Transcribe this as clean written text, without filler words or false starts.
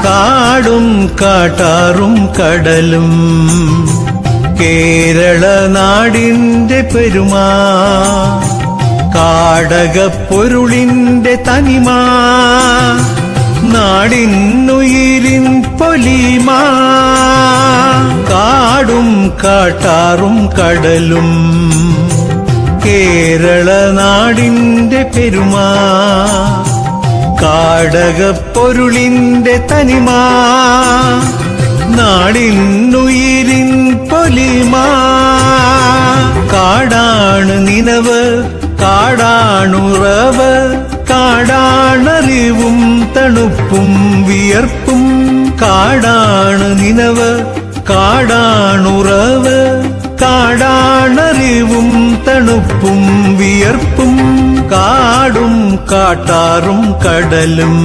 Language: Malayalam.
കാടും കാട്ടാറും കടലും കേരള നാടിന്റെ പെരുമാ കാടകപ്പൊരുളിന്റെ തനിമാ നാടിന്നുയിരിൻ പൊലിമാ കാടും കാട്ടാറും കടലും കേരള നാടിന്റെ പെരുമാ കാടകപ്പൊരുളിന്റെ തനിമാ നാടിന്നുയിരിൻ പൊലിമാ കാടാണ് നിനവ് കാടാണുറവ് കാടാണറിവും തണുപ്പും വിയർപ്പും കാടാണ് നിനവ് കാടാണുറവ് കാടാണറിവും തണുപ്പും വിയർപ്പും കാടും കാട്ടാറും കടലും